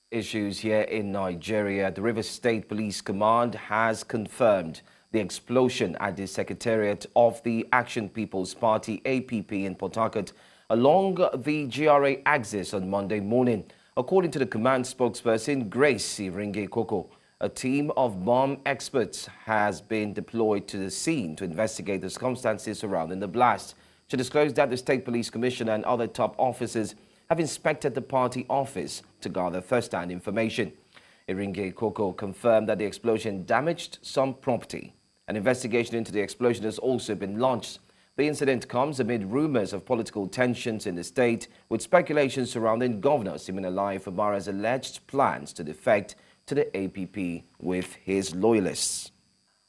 Issues here in Nigeria. The Rivers State Police Command has confirmed the explosion at the secretariat of the Action People's Party APP in Port Harcourt along the GRA axis on Monday morning. According to the command spokesperson Grace Iringe-Koko, a team of bomb experts has been deployed to the scene to investigate the circumstances surrounding the blast. She disclosed that the State Police Commissioner and other top officers have inspected the party office to gather first-hand information. Iringe-Koko confirmed that the explosion damaged some property. An investigation into the explosion has also been launched. The incident comes amid rumors of political tensions in the state, with speculation surrounding Governor Siminalayi Fubara's alleged plans to defect to the APP with his loyalists.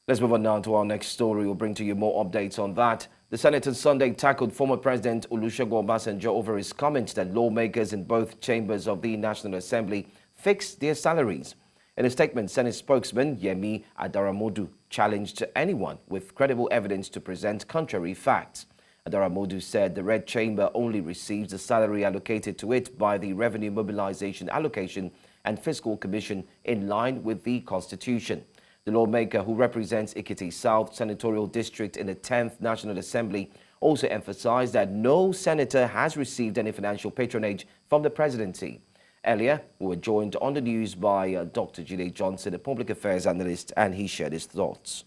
Let's move on now to our next story. We'll bring to you more updates on that. The Senate on Sunday tackled former President Olusegun Obasanjo over his comments that lawmakers in both chambers of the National Assembly fix their salaries. In a statement, Senate spokesman Yemi Adaramodu challenged anyone with credible evidence to present contrary facts. Adaramodu said the Red Chamber only receives the salary allocated to it by the Revenue Mobilization Allocation and Fiscal Commission in line with the Constitution. The lawmaker, who represents Ikiti South Senatorial District in the 10th National Assembly, also emphasized that no senator has received any financial patronage from the presidency. Earlier, we were joined on the news by Dr. Jide Johnson, a public affairs analyst, and he shared his thoughts.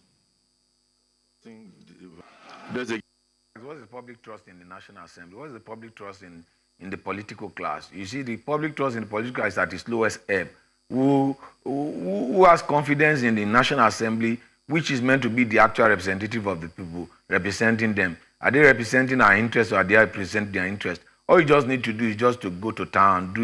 What is the public trust in the National Assembly? What is the public trust in the political class? You see, the public trust in the political class is at its lowest ebb. Who has confidence in the National Assembly, which is meant to be the actual representative of the people, representing them? Are they representing our interests, or are they representing their interests? All you just need to do is just to go to town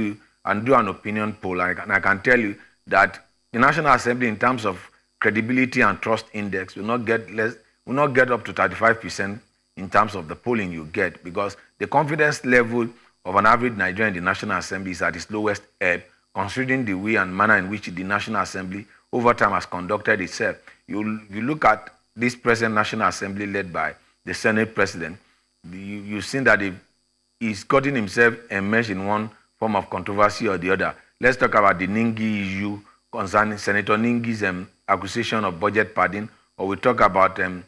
and do an opinion poll. And I can tell you that the National Assembly, in terms of credibility and trust index, will not get up to 35% in terms of the polling you get, because the confidence level of an average Nigerian in the National Assembly is at its lowest ebb, considering the way and manner in which the National Assembly over time has conducted itself. You look at this present National Assembly led by the Senate President, you've seen that he's gotten himself enmeshed in one form of controversy or the other. Let's talk about the Ningi issue concerning Senator Ningi's accusation of budget padding, or we talk about Senator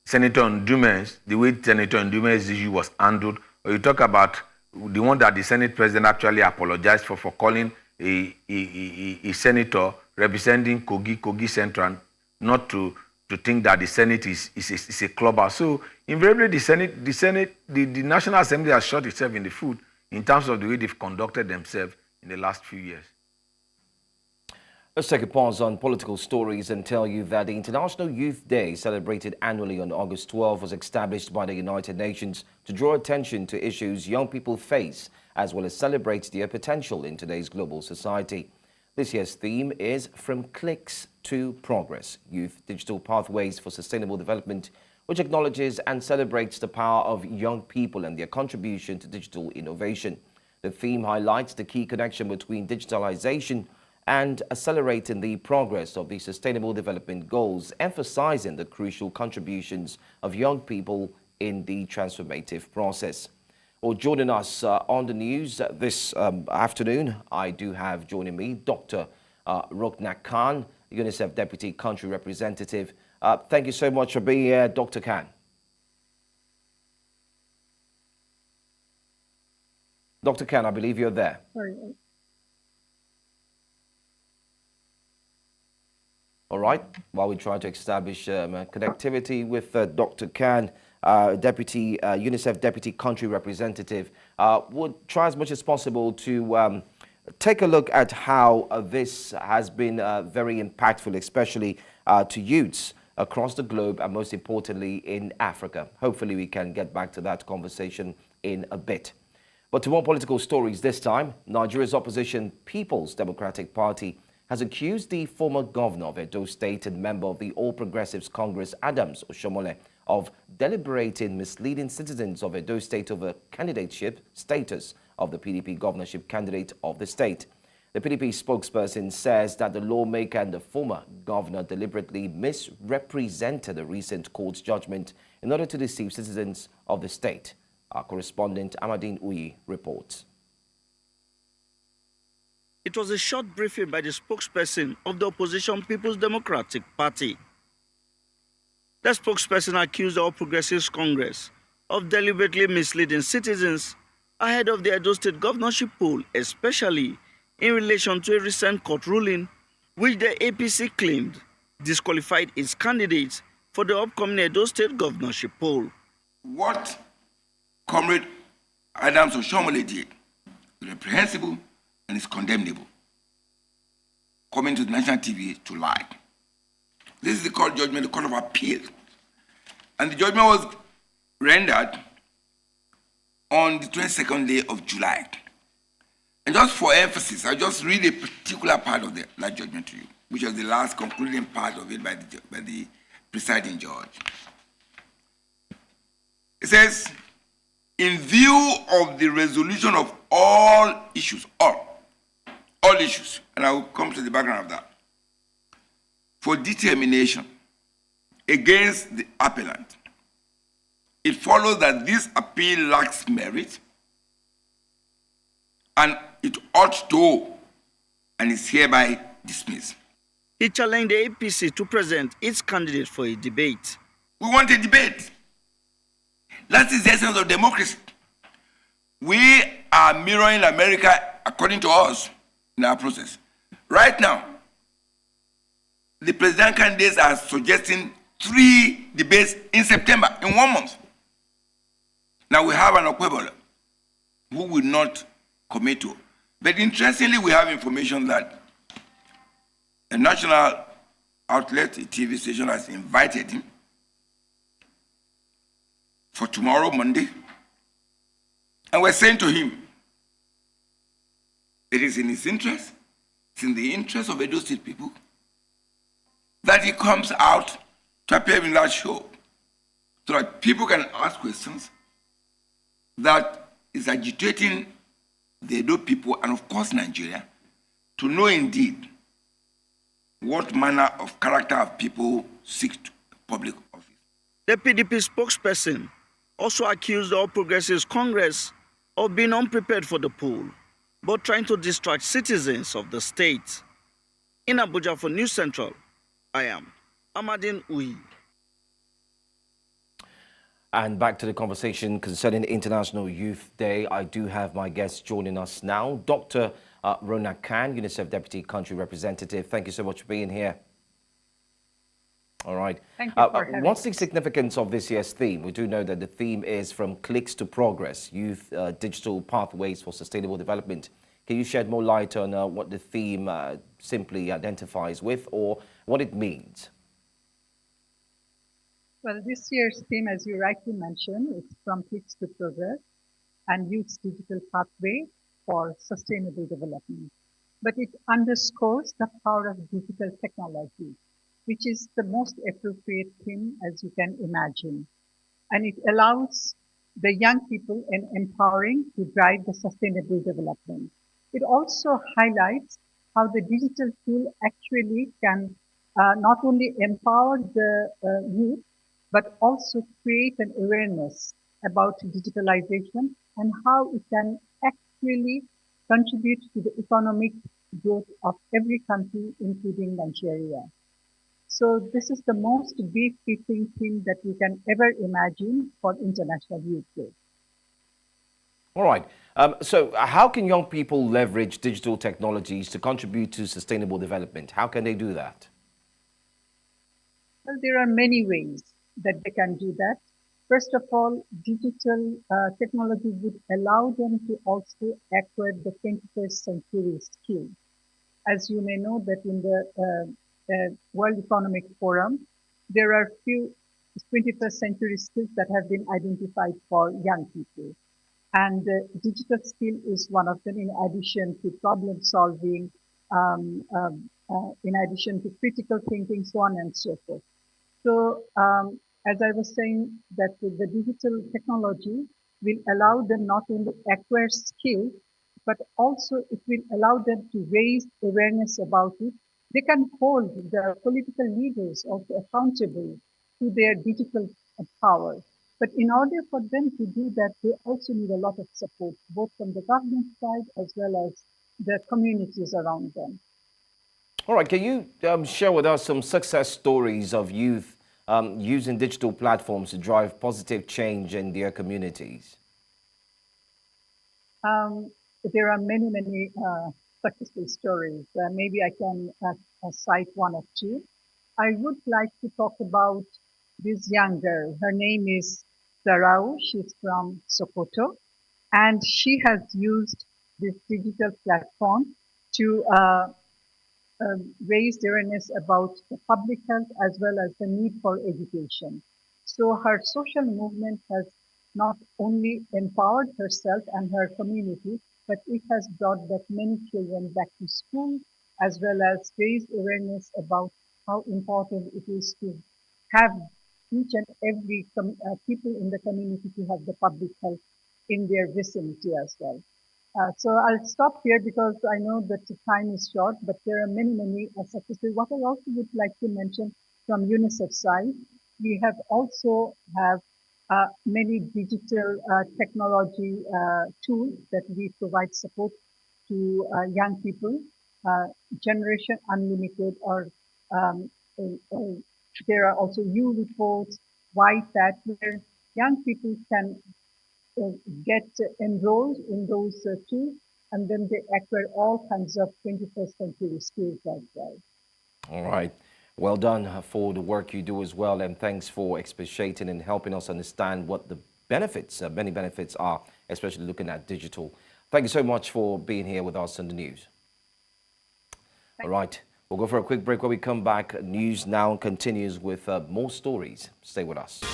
Ndume's, the way Senator Ndume's issue was handled, or you talk about the one that the Senate President actually apologized for calling a senator representing Kogi Central not to think that the Senate is a clubhouse. So invariably the National Assembly has shot itself in the foot in terms of the way they've conducted themselves in the last few years. Let's take a pause on political stories and tell you that the International Youth Day, celebrated annually on August 12, was established by the United Nations to draw attention to issues young people face, as well as celebrate their potential in today's global society. This year's theme is From Clicks to Progress, Youth Digital Pathways for Sustainable Development, which acknowledges and celebrates the power of young people and their contribution to digital innovation. The theme highlights the key connection between digitalization and accelerating the progress of the Sustainable Development Goals, emphasizing the crucial contributions of young people in the transformative process. Well, joining us on the news this afternoon, I do have joining me Dr. Ruknak Khan, UNICEF Deputy Country Representative. Thank you so much for being here, Dr. Khan. Dr. Khan, I believe you're there. Sorry. All right, while we try to establish connectivity with Dr. Khan, Deputy UNICEF Deputy Country Representative, would try as much as possible to take a look at how this has been very impactful, especially to youths across the globe and most importantly in Africa. Hopefully we can get back to that conversation in a bit. But to more political stories this time, Nigeria's opposition People's Democratic Party has accused the former governor of Edo State and member of the All Progressives Congress, Adams Oshiomhole, of deliberating misleading citizens of Edo State over candidateship status of the PDP governorship candidate of the state. The PDP spokesperson says that the lawmaker and the former governor deliberately misrepresented a recent court's judgment in order to deceive citizens of the state. Our correspondent Amadine Uyi reports. It was a short briefing by the spokesperson of the opposition People's Democratic Party. The spokesperson accused the All Progressives Congress of deliberately misleading citizens ahead of the Edo State governorship poll, especially in relation to a recent court ruling which the APC claimed disqualified its candidates for the upcoming Edo State governorship poll. What Comrade Adams Oshomole did is reprehensible and is condemnable. Coming to the national TV to lie. This is the court judgment, the Court of Appeal. And the judgment was rendered on the 22nd day of July. And just for emphasis, I'll just read a particular part of that judgment to you, which was the last concluding part of it by the presiding judge. It says, in view of the resolution of all issues, all issues, and I will come to the background of that, for determination against the appellant, it follows that this appeal lacks merit and it ought to, and is hereby dismissed. He challenged the APC to present its candidate for a debate. We want a debate. That is the essence of democracy. We are mirroring America according to us in our process. Right now, the presidential candidates are suggesting 3 debates in September, in 1 month. Now we have an equivalent who will not commit to. But interestingly, we have information that a national outlet, a TV station, has invited him for tomorrow, Monday. And we're saying to him, it is in his interest, it's in the interest of Edo State people, that he comes out to appear in that show so that people can ask questions that is agitating the Edo people and, of course, Nigeria, to know indeed what manner of character of people seek to public office. The PDP spokesperson also accused the All Progressives Congress of being unprepared for the poll, but trying to distract citizens of the state. In Abuja for News Central, I am Amadin Uyi. And back to the conversation concerning International Youth Day. I do have my guest joining us now, Dr. Rona Khan, UNICEF Deputy Country Representative. Thank you so much for being here. All right. Thank you for having What's the significance of this year's theme? We do know that the theme is From Cliques to Progress, Youth Digital Pathways for Sustainable Development. Can you shed more light on what the theme simply identifies with or what it means? Well, this year's theme, as you rightly mentioned, is From Cliques to Progress and Youth's Digital Pathway for Sustainable Development. But it underscores the power of digital technology, which is the most appropriate theme as you can imagine. And it allows the young people and empowering to drive the sustainable development. It also highlights how the digital tool actually can not only empower the youth, but also create an awareness about digitalization and how it can actually contribute to the economic growth of every country, including Nigeria. So this is the most befitting thing that we can ever imagine for International Youth Day. All right. So how can young people leverage digital technologies to contribute to sustainable development? How can they do that? Well, there are many ways that they can do that. First of all, digital technology would allow them to also acquire the 21st century skills. As you may know that in the World Economic Forum, there are few 21st century skills that have been identified for young people. And digital skill is one of them in addition to problem solving, in addition to critical thinking, so on and so forth. So as I was saying, that the digital technology will allow them not only acquire skills, but also it will allow them to raise awareness about it. They can hold the political leaders also accountable to their digital power. But in order for them to do that, they also need a lot of support, both from the government side as well as the communities around them. All right, can you share with us some success stories of youth using digital platforms to drive positive change in their communities? There are many, many successful stories. Maybe I can cite one or two. I would like to talk about this young girl. Her name is Sarau. She's from Sokoto, and she has used this digital platform to raised awareness about the public health as well as the need for education. So her social movement has not only empowered herself and her community, but it has brought back many children back to school as well as raised awareness about how important it is to have each and every people in the community to have the public health in their vicinity as well. So I'll stop here because I know that the time is short, but there are many, many successes. What I also would like to mention from UNICEF side, we have also have many digital technology tools that we provide support to young people, Generation Unlimited, or um, there are also U reports, YTAT, where young people can get enrolled in those tools, and then they acquire all kinds of 21st century skills as well. All right. Well done for the work you do as well, and thanks for expatiating and helping us understand what the benefits, many benefits are, especially looking at digital. Thank you so much for being here with us on the news. All right. We'll go for a quick break. When we come back, News Now continues with more stories. Stay with us.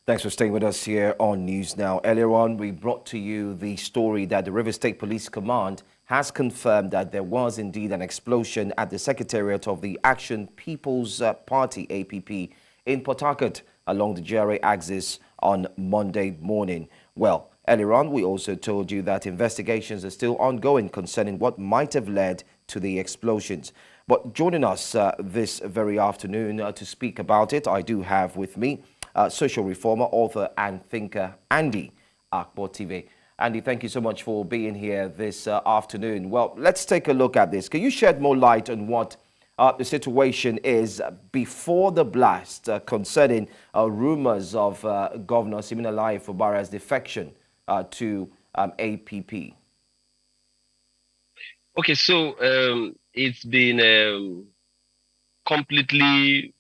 Thanks for staying with us here on News Now. Earlier on, we brought to you the story that the River State Police Command has confirmed that there was indeed an explosion at the secretariat of the Action People's Party, APP, in Port Harcourt along the GRA axis on Monday morning. Well, earlier on, we also told you that investigations are still ongoing concerning what might have led to the explosions. But joining us this very afternoon to speak about it, I do have with me social reformer, author and thinker Andy Akpotive. Andy, thank you so much for being here this afternoon. Well, let's take a look at this. Can you shed more light on what the situation is before the blast concerning rumors of Governor Siminalayi Fubara's defection to APP? Okay, so it's been completely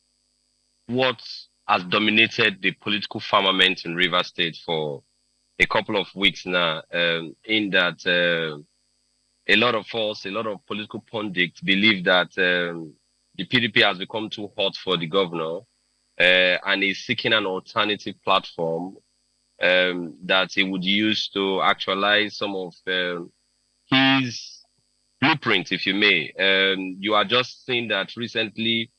what has dominated the political firmament in Rivers State for a couple of weeks now, in that a lot of us, a lot of political pundits believe that the PDP has become too hot for the governor and is seeking an alternative platform that he would use to actualize some of his blueprint, if you may. You are just seeing that recently,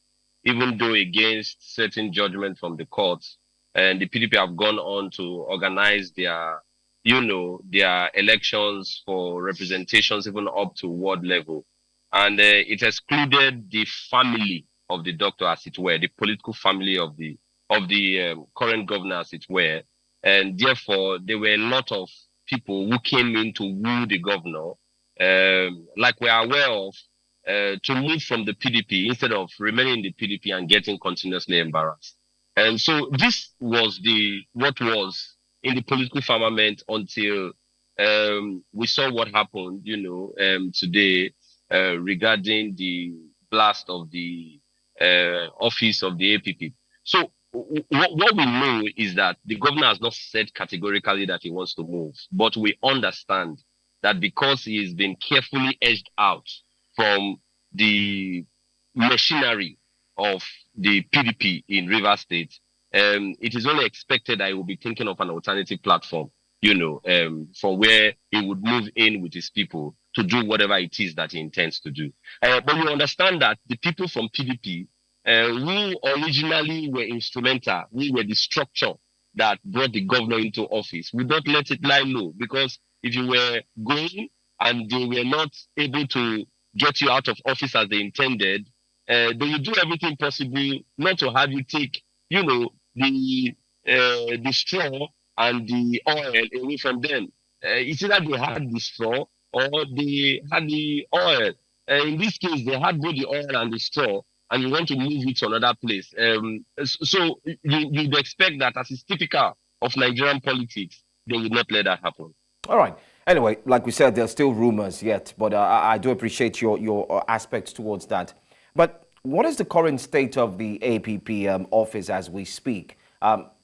even though against certain judgment from the courts, and the PDP have gone on to organize their, their elections for representations even up to ward level. And it excluded the family of the doctor, as it were, the political family of the current governor, as it were. And therefore, there were a lot of people who came in to woo the governor, like we are aware of, to move from the PDP instead of remaining in the PDP and getting continuously embarrassed. And so this was what was in the political firmament until we saw what happened, today regarding the blast of the office of the APP. So what we know is that the governor has not said categorically that he wants to move, but we understand that because he has been carefully edged out from the machinery of the PDP in Rivers State, it is only expected that he will be thinking of an alternative platform, from where he would move in with his people to do whatever it is that he intends to do. But we understand that the people from PDP, who originally were instrumental, who were the structure that brought the governor into office, would not let it lie low, because if you were going and they were not able to get you out of office as they intended, they will do everything possible not to have you take, the straw and the oil away from them. It's either they had the straw or they had the oil. In this case, they had both the oil and the straw, and you want to move it to another place. So you'd expect that, as is typical of Nigerian politics, they would not let that happen. All right. Anyway, like we said, there's still rumors yet, but I do appreciate your aspects towards that. But what is the current state of the APP office as we speak?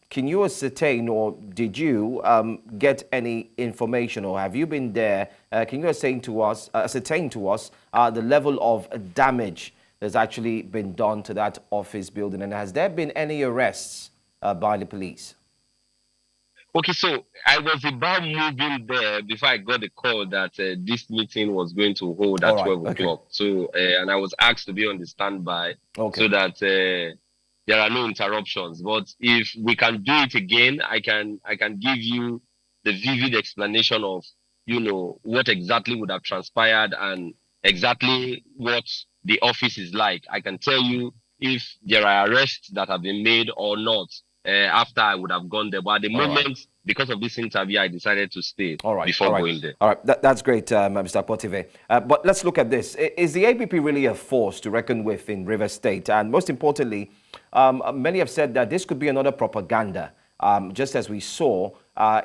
Can you ascertain, or did you get any information, or have you been there? Can you ascertain to us the level of damage that's actually been done to that office building, and has there been any arrests by the police? Okay, so I was about moving there before I got the call that this meeting was going to hold at 12 o'clock. So, and I was asked to be on the standby so that there are no interruptions. But if we can do it again, I can give you the vivid explanation of, what exactly would have transpired and exactly what the office is like. I can tell you if there are arrests that have been made or not. After I would have gone there. But at the moment, because of this interview, I decided to stay before going there. All right, that's great, Mr. Akpotive. But let's look at this. Is the APP really a force to reckon with in Rivers State? And most importantly, many have said that this could be another propaganda, just as we saw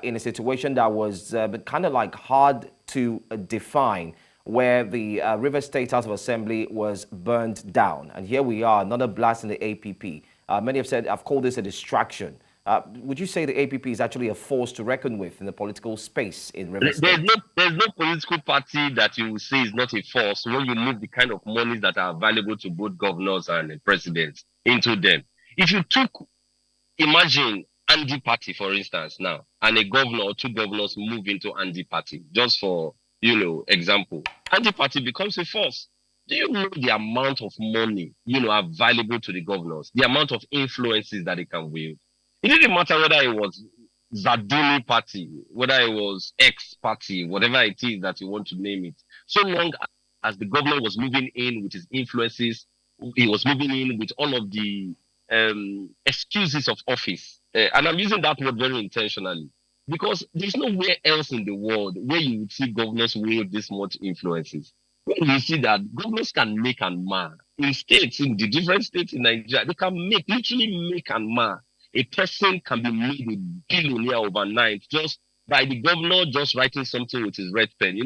in a situation that was kind of like hard to define, where the Rivers State House of Assembly was burned down. And here we are, another blast in the APP. Many have said, I've called this a distraction. Would you say the APP is actually a force to reckon with in the political space in Rivers State? There's no political party that you will say is not a force when you move the kind of monies that are available to both governors and presidents into them. If you imagine Andy Party, for instance, now, and a governor or two governors move into Andy Party, just for, example, Andy Party becomes a force. Do you know the amount of money, available to the governors, the amount of influences that they can wield? It didn't matter whether it was Zaduni Party, whether it was X Party, whatever it is that you want to name it. So long as the governor was moving in with his influences, he was moving in with all of the excuses of office. And I'm using that word very intentionally, because there's nowhere else in the world where you would see governors wield this much influences. When you see that governors can make and mar in states, in the different states in Nigeria, they can literally make and mar. A person can be made a billionaire overnight just by the governor just writing something with his red pen.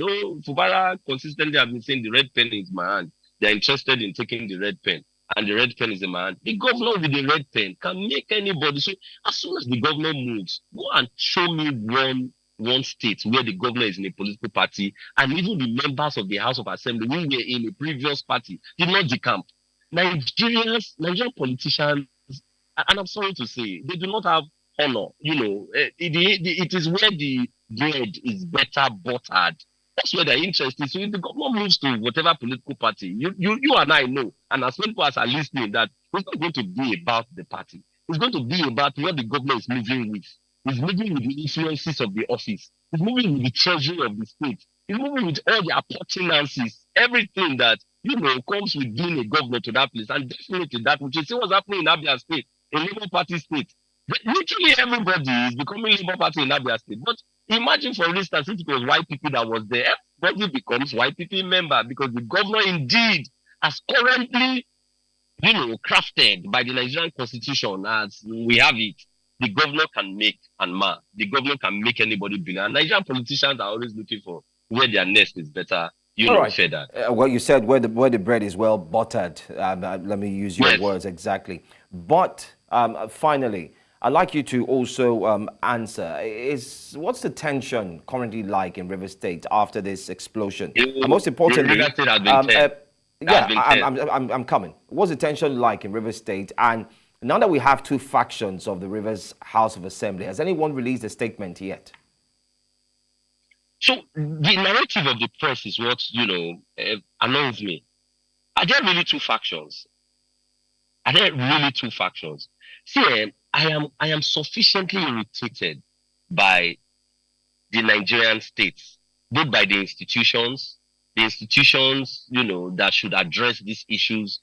Fubara consistently have been saying the red pen is my hand. They're interested in taking the red pen, and the red pen is in my hand. The governor with the red pen can make anybody. So as soon as the governor moves, go and show me one state where the governor is in a political party, and even the members of the House of Assembly who were in a previous party did not decamp. Nigerian politicians, and I'm sorry to say, they do not have honor. It is where the bread is better buttered. That's where their interest is. So if the government moves to whatever political party, you and I know, and as many people as are listening, that it's not going to be about the party. It's going to be about what the government is moving with. He's moving with the influences of the office. He's moving with the treasury of the state. He's moving with all the appurtenances, everything that, comes with being a governor to that place. And definitely that, which is what's happening in Abia State, a Labour Party state. But literally everybody is becoming Labour Party in Abia State. But imagine, for instance, if it was YPP that was there, everybody becomes YPP member, because the governor indeed has currently, crafted by the Nigerian Constitution as we have it. The governor can make and mar. The governor can make anybody billionaire. Nigerian politicians are always looking for where their nest is better, feathered. Well, you said where the bread is well buttered. Let me use your words exactly. But finally, I'd like you to also answer, what's the tension currently like in Rivers State after this explosion? And most importantly, I'm coming. What's the tension like in Rivers State? And now that we have two factions of the Rivers House of Assembly, has anyone released a statement yet? So the narrative of the press is what, annoys me. Are there really two factions? See, I am sufficiently irritated by the Nigerian states, both by the institutions, that should address these issues.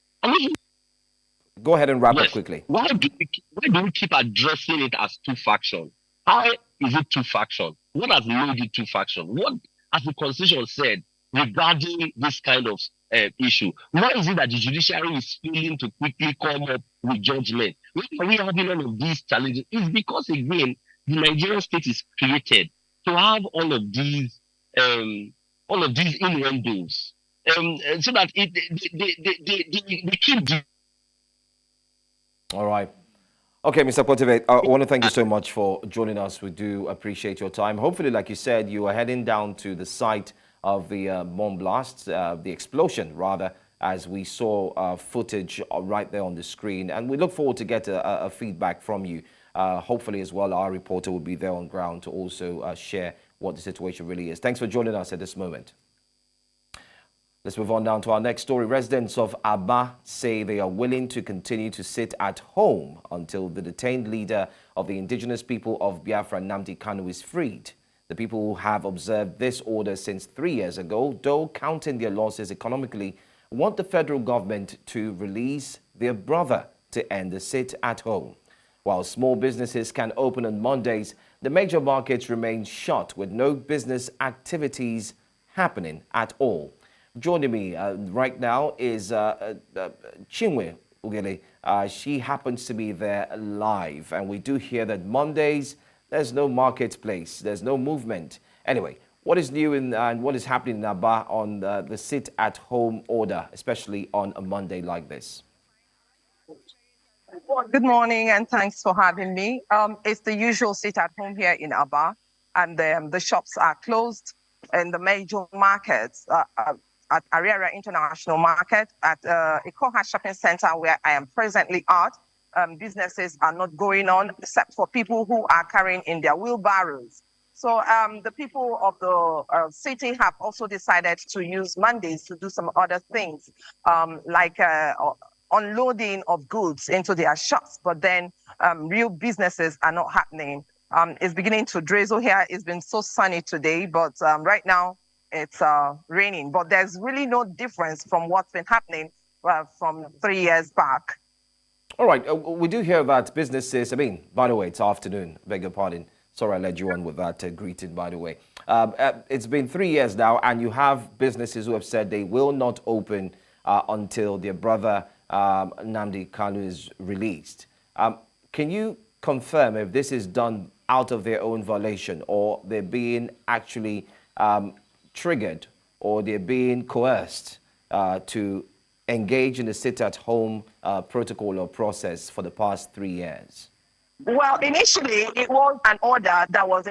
Go ahead and wrap up quickly. Why do we keep addressing it as two factions? How is it two faction? What has made it two faction? What has the constitution said regarding this kind of issue? Why is it that the judiciary is failing to quickly come up with judgment? Why are we having all of these challenges? It's because, again, the Nigerian state is created to have all of these innuendos, so that they keep. All right. Okay, Mr. Akpotive, I want to thank you so much for joining us. We do appreciate your time. Hopefully, like you said, you are heading down to the site of the bomb blast, the explosion, rather, as we saw footage right there on the screen. And we look forward to get a feedback from you. Hopefully, as well, our reporter will be there on ground to also share what the situation really is. Thanks for joining us at this moment. Let's move on down to our next story. Residents of Aba say they are willing to continue to sit at home until the detained leader of the indigenous people of Biafra, Nnamdi Kanu, is freed. The people who have observed this order since 3 years ago, though counting their losses economically, want the federal government to release their brother to end the sit at home. While small businesses can open on Mondays, the major markets remain shut with no business activities happening at all. Joining me right now is Chinwe Ugele. She happens to be there live, and we do hear that Mondays there's no marketplace, there's no movement. Anyway, what is new and what is happening in Aba on the sit-at-home order, especially on a Monday like this? Well, good morning and thanks for having me. It's the usual sit-at-home here in Aba, and the shops are closed in the major markets. At Ariara International Market, at Ikoha Shopping Center, where I am presently at, businesses are not going on except for people who are carrying in their wheelbarrows. So the people of the city have also decided to use Mondays to do some other things, like unloading of goods into their shops, but then real businesses are not happening. It's beginning to drizzle here. It's been so sunny today, but right now, it's raining, but there's really no difference from what's been happening from 3 years back. All right, we do hear that businesses, by the way, it's afternoon, beg your pardon. Sorry I led you on with that greeting, by the way. It's been 3 years now, and you have businesses who have said they will not open until their brother Nnamdi Kanu is released. Can you confirm if this is done out of their own violation, or they're being actually triggered, or they're being coerced to engage in the sit-at-home protocol or process for the past 3 years? Well, initially, it was an order that was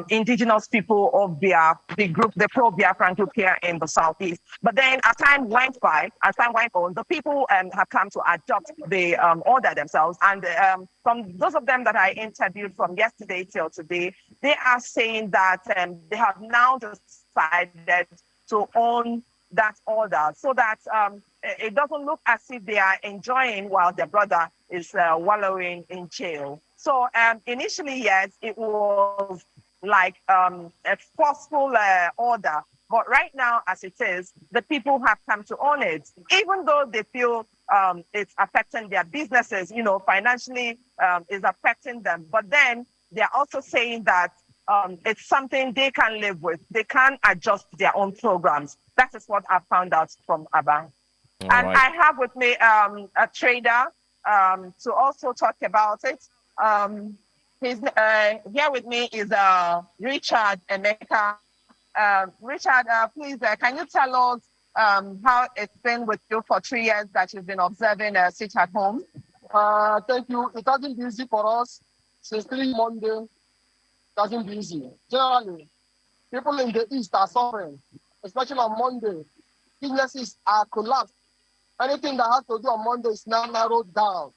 indigenous people of the group, the pro-Biafran group here in the southeast. But then as time went on, the people have come to adopt the order themselves. And from those of them that I interviewed from yesterday till today, they are saying that they have now decided to own that order so that it doesn't look as if they are enjoying while their brother is wallowing in jail. So initially, yes, it was like a forceful order. But right now, as it is, the people have come to own it, even though they feel it's affecting their businesses, financially is affecting them. But then they're also saying that it's something they can live with. They can adjust their own programs. That is what I found out from Aba. And I have with me a trader to also talk about it. He's here with me is Richard Emeka. Richard, please, can you tell us how it's been with you for 3 years that you've been observing sit at home? Thank you. It hasn't been easy for us since 3 Monday. It hasn't been easy. Generally, people in the East are suffering, especially on Monday. Businesses are collapsed. Anything that has to do on Monday is now narrowed down.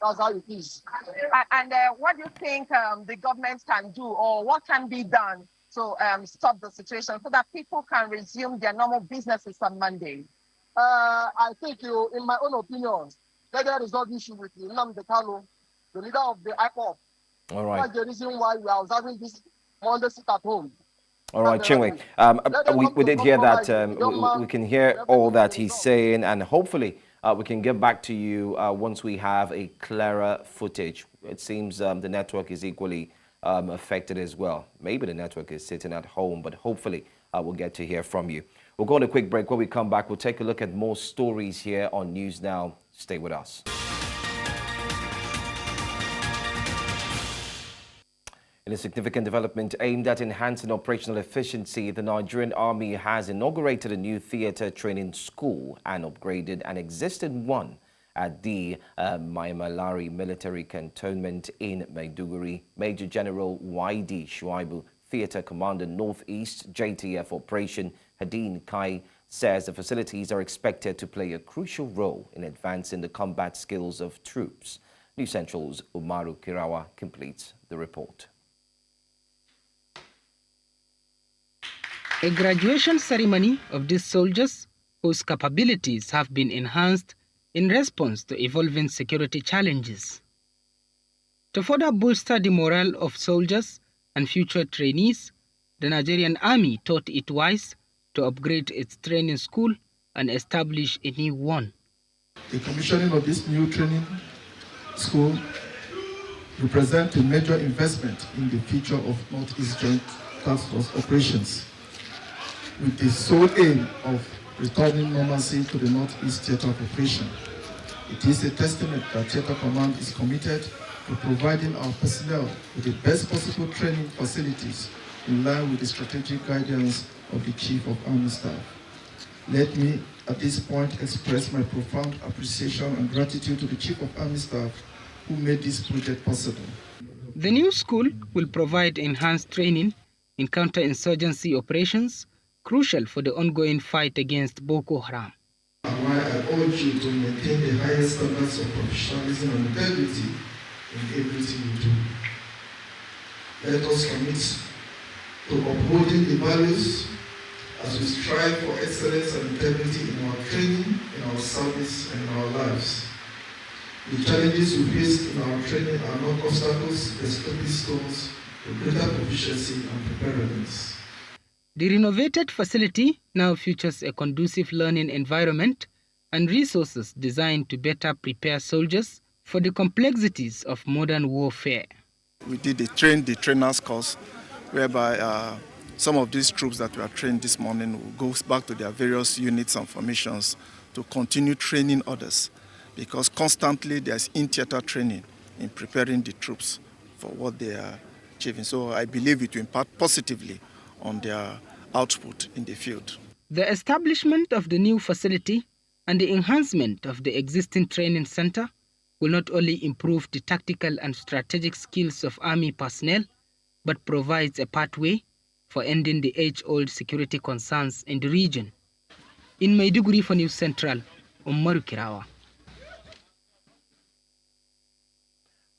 That's how it is. And what do you think the government can do, or what can be done to stop the situation so that people can resume their normal businesses on Monday? I think, in my own opinion, let them resolve the issue with Nnamdi Kanu, the leader of the IPOP. All right. That's the reason why we are observing this Monday sit at home. All right, Chinwe. We did hear that. We can hear all that he's saying, and hopefully we can get back to you once we have a clearer footage. it seems the network is equally affected as well. Maybe the network is sitting at home, but hopefully we'll get to hear from you. We'll go on a quick break. When we come back, we'll take a look at more stories here on News Now. Stay with us. In a significant development aimed at enhancing operational efficiency, the Nigerian Army has inaugurated a new theater training school and upgraded an existing one at the Maimalari Military Cantonment in Maiduguri. Major General YD Shuaibu, Theater Commander Northeast JTF Operation Hadin Kai, says the facilities are expected to play a crucial role in advancing the combat skills of troops. New Central's Umaru Kirawa completes the report. A graduation ceremony of these soldiers, whose capabilities have been enhanced in response to evolving security challenges. To further bolster the morale of soldiers and future trainees, the Nigerian Army thought it wise to upgrade its training school and establish a new one. The commissioning of this new training school represents a major investment in the future of Northeast Joint Task Force operations, with the sole aim of returning normalcy to the Northeast Theater of Operation. It is a testament that Theater Command is committed to providing our personnel with the best possible training facilities in line with the strategic guidance of the Chief of Army Staff. Let me at this point express my profound appreciation and gratitude to the Chief of Army Staff who made this project possible. The new school will provide enhanced training in counterinsurgency operations, crucial for the ongoing fight against Boko Haram. And why I urge you to maintain the highest standards of professionalism and integrity in everything you do. Let us commit to upholding the values as we strive for excellence and integrity in our training, in our service, and in our lives. The challenges we face in our training are not obstacles, but stepping stones to greater proficiency and preparedness. The renovated facility now features a conducive learning environment and resources designed to better prepare soldiers for the complexities of modern warfare. We did a train the trainers course, whereby some of these troops that were trained this morning will go back to their various units and formations to continue training others, because constantly there's in-theater training in preparing the troops for what they are achieving. So I believe it will impact positively on their output in the field. The establishment of the new facility and the enhancement of the existing training center will not only improve the tactical and strategic skills of Army personnel, but provides a pathway for ending the age-old security concerns in the region. In Maiduguri for News Central, Umaru Kirawa.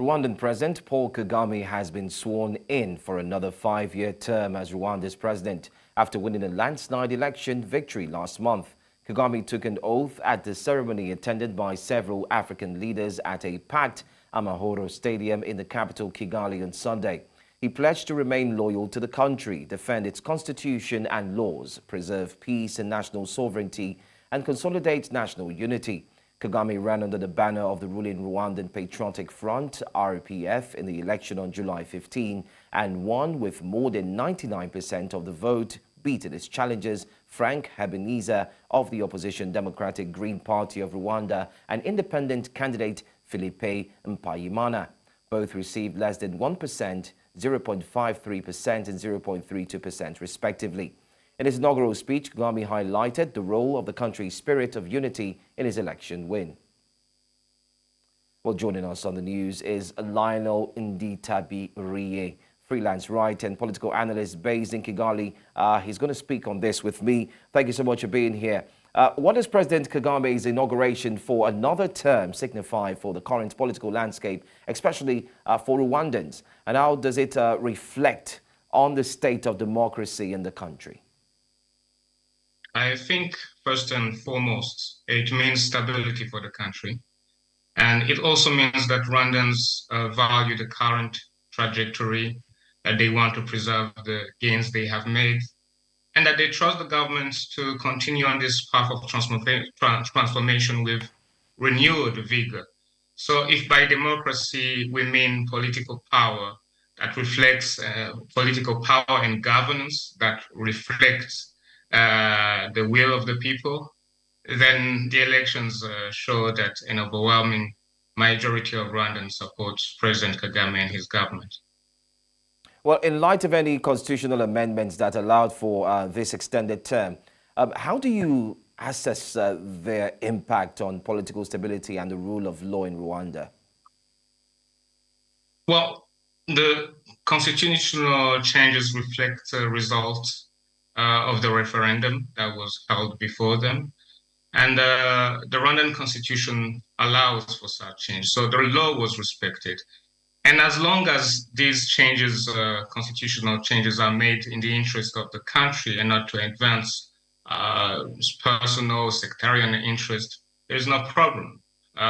Rwandan President Paul Kagame has been sworn in for another 5-year term as Rwanda's president after winning a landslide election victory last month. Kagame took an oath at the ceremony attended by several African leaders at a packed Amahoro Stadium in the capital Kigali on Sunday. He pledged to remain loyal to the country, defend its constitution and laws, preserve peace and national sovereignty, and consolidate national unity. Kagame ran under the banner of the ruling Rwandan Patriotic Front, RPF, in the election on July 15 and won with more than 99% of the vote, beating his challengers Frank Habineza of the opposition Democratic Green Party of Rwanda and independent candidate Philippe Mpayimana. Both received less than 1%, 0.53% and 0.32% respectively. In his inaugural speech, Kagame highlighted the role of the country's spirit of unity in his election win. Well, joining us on the news is Lionel Nditabi-Rie, freelance writer and political analyst based in Kigali. He's going to speak on this with me. Thank you so much for being here. What does President Kagame's inauguration for another term signify for the current political landscape, especially for Rwandans? And how does it reflect on the state of democracy in the country? I think, first and foremost, it means stability for the country. And it also means that Rwandans value the current trajectory, that they want to preserve the gains they have made, and that they trust the government to continue on this path of transformation with renewed vigor. So if by democracy we mean political power that reflects political power and governance that reflects the will of the people, then the elections show that an overwhelming majority of Rwandans supports President Kagame and his government. Well, in light of any constitutional amendments that allowed for this extended term, how do you assess their impact on political stability and the rule of law in Rwanda? Well, the constitutional changes reflect the results of the referendum that was held before them. And the Rwandan constitution allows for such change. So the law was respected. And as long as these changes, constitutional changes, are made in the interest of the country and not to advance personal sectarian interest, there's no problem.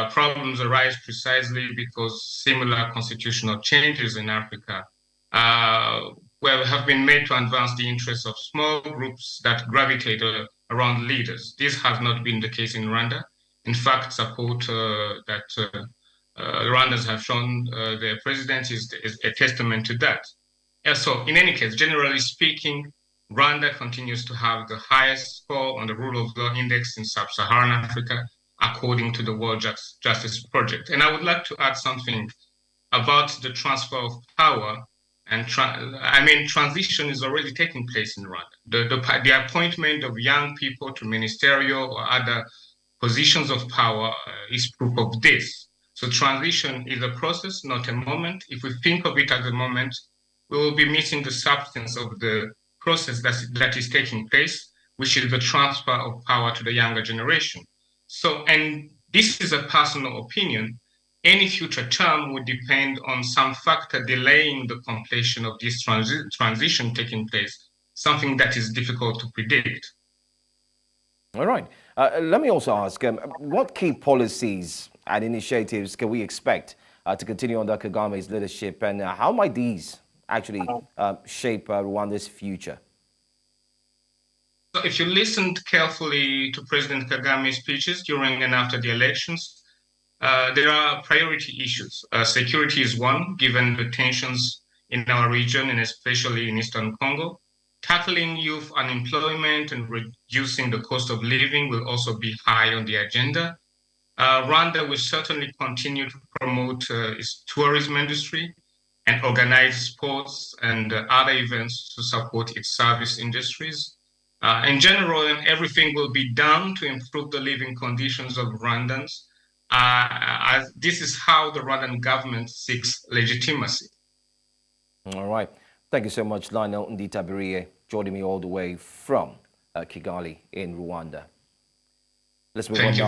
Problems arise precisely because similar constitutional changes in Africa have been made to advance the interests of small groups that gravitate around leaders. This has not been the case in Rwanda. In fact, support that Rwandans have shown their president is a testament to that. And so, in any case, generally speaking, Rwanda continues to have the highest score on the rule of law index in sub-Saharan Africa, according to the World Justice Project. And I would like to add something about the transfer of power. And transition is already taking place in Rwanda. The appointment of young people to ministerial or other positions of power is proof of this. So transition is a process, not a moment. If we think of it as a moment, we will be missing the substance of the process that is taking place, which is the transfer of power to the younger generation. So, and this is a personal opinion, any future term would depend on some factor delaying the completion of this transition taking place, something that is difficult to predict. All right. Let me also ask, what key policies and initiatives can we expect to continue under Kagame's leadership, and how might these actually shape Rwanda's future? So if you listened carefully to President Kagame's speeches during and after the elections, there are priority issues. Security is one, given the tensions in our region and especially in Eastern Congo. Tackling youth unemployment and reducing the cost of living will also be high on the agenda. Rwanda will certainly continue to promote its tourism industry and organize sports and other events to support its service industries. In general, everything will be done to improve the living conditions of Rwandans. As this is how the Rwandan government seeks legitimacy. All right. Thank you so much, Lionel Nditabirie, joining me all the way from Kigali in Rwanda. Let's move on to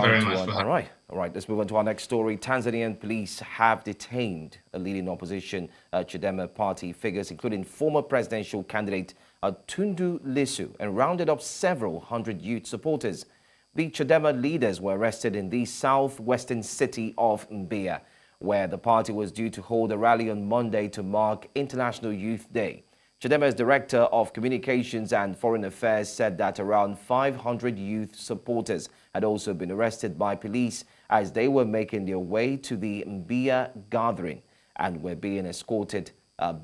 all right. Let's move on to our next story. Tanzanian police have detained a leading opposition Chadema party figures, including former presidential candidate Tundu Lissu, and rounded up several hundred youth supporters. The Chadema leaders were arrested in the southwestern city of Mbeya, where the party was due to hold a rally on Monday to mark International Youth Day. Chadema's Director of Communications and Foreign Affairs said that around 500 youth supporters had also been arrested by police as they were making their way to the Mbeya gathering and were being escorted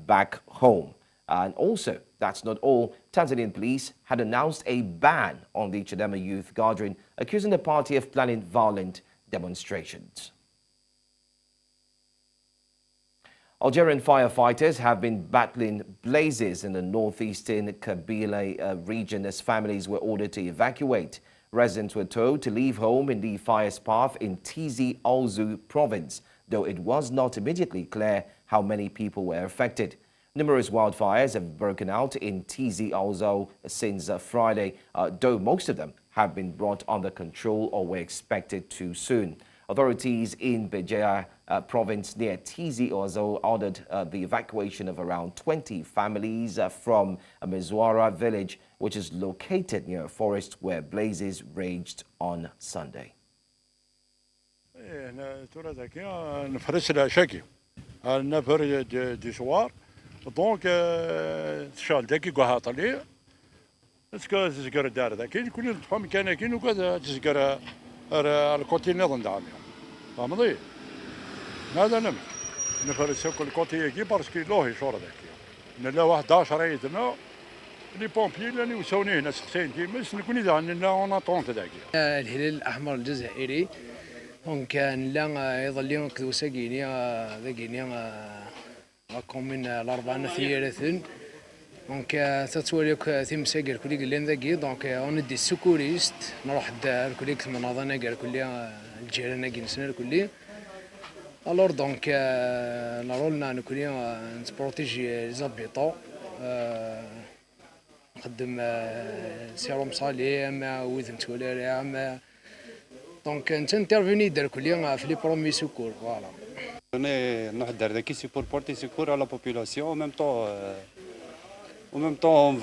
back home. And also, that's not all. Tanzanian police had announced a ban on the Chadema youth gathering, accusing the party of planning violent demonstrations. Algerian firefighters have been battling blazes in the northeastern Kabylie region as families were ordered to evacuate. Residents were told to leave home in the fire's path in Tizi Ouzou province, though it was not immediately clear how many people were affected. Numerous wildfires have broken out in Tizi Ouzou since Friday, though most of them have been brought under control or were expected to soon. Authorities in Bejaia province near Tizi Ouzou ordered the evacuation of around 20 families from Mezwara village, which is located near a forest where blazes raged on Sunday. دونك تشال داكي قها طلي اسكو تزقر دار ذاك كل تفهم كان كاين وكذا تزقر الكوتي نظن دعم فهمتي ماذا نمت نفرس كل كوتي يجي بارسكي لوهي شورا ذاك نلا واحد 11 ريتنا لي بومبيي اللي وسوني هنا سقسين كيمس نكون اذا عندنا اون طونت ذاك الهلال الاحمر الجزائري كان لا يظل كذو ساقيني ذاكيني راكم من الاربعه ثيارثن دونك تتوليك ثيم ساقر كلي قلنا ذاكي دونك اندي السكوريست نروح الدار كلي كثم نظنا قال كلي الجيران كنسنا كلي الور دونك نرولنا كلي نسبروتيجي لي زابيطون نخدم سيروم صالي اما وذن تولاري اما دونك نترفيني دار كلي في لي برومي سكور فوالا انا نحضر ذاكي سي بور بورتي سكور على لا بوبولاسيون en même temps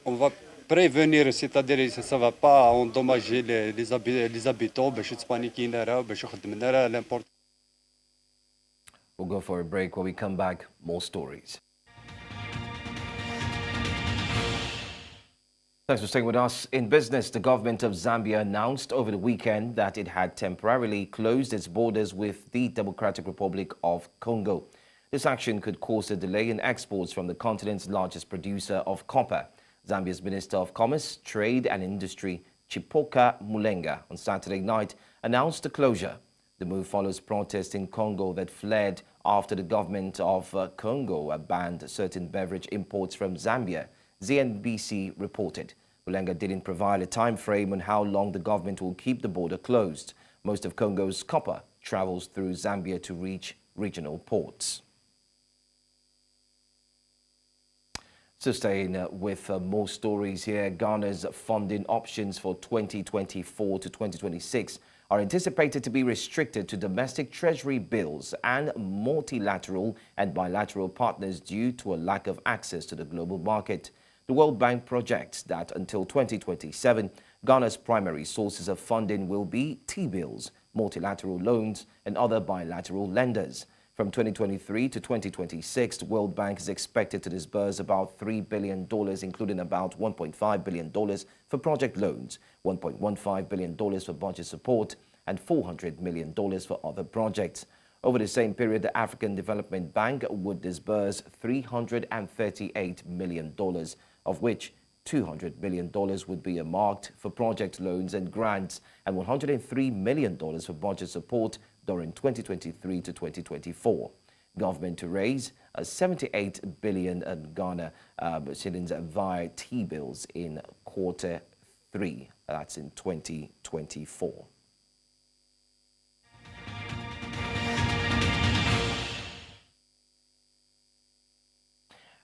on va prévenir, c'est-à-dire ça va pas endommager les habitants باش تبانيكي نرا باش يخدم نرا لامبورت. We'll go for a break. When we come back, more stories. Thanks for staying with us. In business, the government of Zambia announced over the weekend that it had temporarily closed its borders with the Democratic Republic of Congo. This action could cause a delay in exports from the continent's largest producer of copper. Zambia's Minister of Commerce, Trade and Industry, Chipoka Mulenga, on Saturday night announced the closure. The move follows protests in Congo that fled after the government of Congo banned certain beverage imports from Zambia, ZNBC reported. Mulenga didn't provide a time frame on how long the government will keep the border closed. Most of Congo's copper travels through Zambia to reach regional ports. So staying with more stories here, Ghana's funding options for 2024 to 2026 are anticipated to be restricted to domestic treasury bills and multilateral and bilateral partners due to a lack of access to the global market. The World Bank projects that until 2027, Ghana's primary sources of funding will be T-bills, multilateral loans, and other bilateral lenders. From 2023 to 2026, the World Bank is expected to disburse about $3 billion, including about $1.5 billion for project loans, $1.15 billion for budget support, and $400 million for other projects. Over the same period, the African Development Bank would disburse $338 million, of which $200 million would be earmarked for project loans and grants and $103 million for budget support during 2023 to 2024. Government to raise 78 billion Ghana shillings via T-bills in quarter 3. That's in 2024.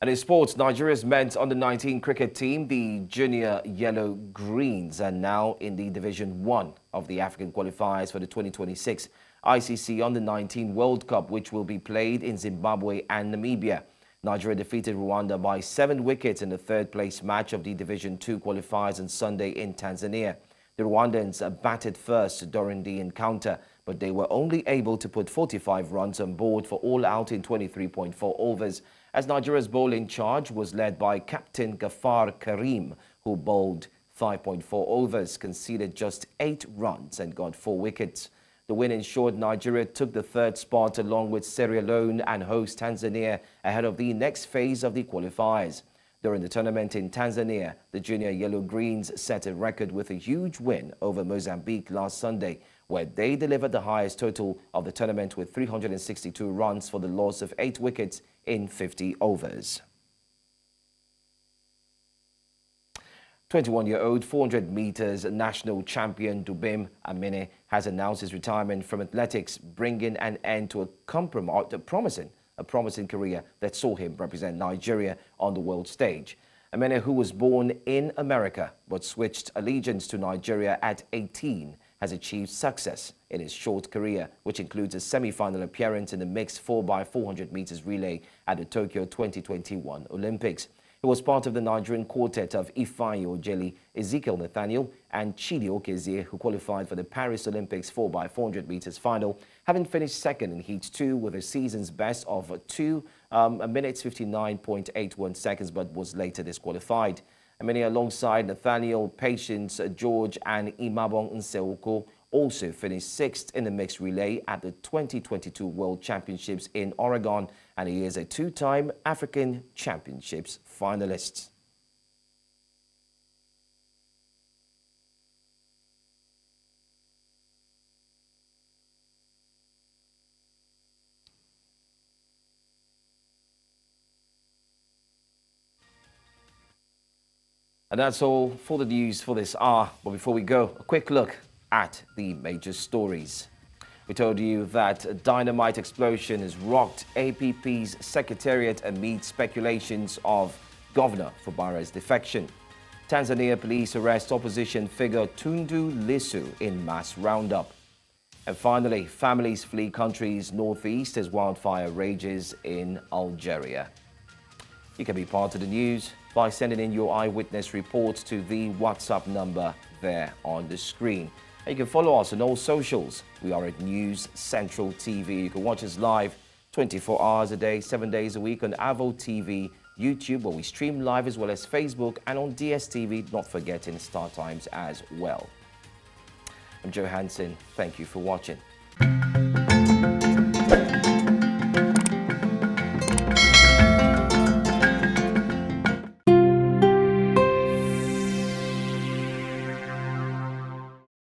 And in sports, Nigeria's men's under-19 cricket team, the Junior Yellow Greens, are now in the Division 1 of the African qualifiers for the 2026 ICC Under-19 World Cup, which will be played in Zimbabwe and Namibia. Nigeria defeated Rwanda by 7 wickets in the third-place match of the Division 2 qualifiers on Sunday in Tanzania. The Rwandans batted first during the encounter, but they were only able to put 45 runs on board for all out in 23.4 overs, as Nigeria's bowling charge was led by Captain Gafar Karim, who bowled 5.4 overs, conceded just 8 runs and got 4 wickets. The win ensured Nigeria took the third spot along with Sierra Leone and host Tanzania ahead of the next phase of the qualifiers. During the tournament in Tanzania, the Junior Yellow Greens set a record with a huge win over Mozambique last Sunday, where they delivered the highest total of the tournament with 362 runs for the loss of 8 wickets in 50 overs. 21-year-old 400 meters national champion Dubem Amene has announced his retirement from athletics, bringing an end to a promising career that saw him represent Nigeria on the world stage. Amene, who was born in America but switched allegiance to Nigeria at 18, has achieved success in his short career, which includes a semi-final appearance in the mixed 4x400 meters relay at the Tokyo 2021 Olympics. He was part of the Nigerian quartet of Ifeanyi Ojeli, Ezekiel Nathaniel, and Chidi Okezie, who qualified for the Paris Olympics 4x400 meters final, having finished second in Heat 2 with a season's best of 2 minutes 59.81 seconds, but was later disqualified. Amene, alongside Nathaniel, Patience, George, and Imabong Nseuko, also finished 6th in the mixed relay at the 2022 World Championships in Oregon, and he is a two-time African Championships finalist. And that's all for the news for this hour. But before we go, a quick look at the major stories. We told you that a dynamite explosion has rocked APP's secretariat amid speculations of Governor Fubara's defection. Tanzania police arrest opposition figure Tundu Lissu in mass roundup. And finally, families flee country's northeast as wildfire rages in Algeria. You can be part of the news by sending in your eyewitness report to the WhatsApp number there on the screen. And you can follow us on all socials. We are at News Central TV. You can watch us live 24 hours a day, 7 days a week on Avo TV, YouTube, where we stream live, as well as Facebook, and on DSTV, not forgetting Star Times as well. I'm Joe Hanson. Thank you for watching.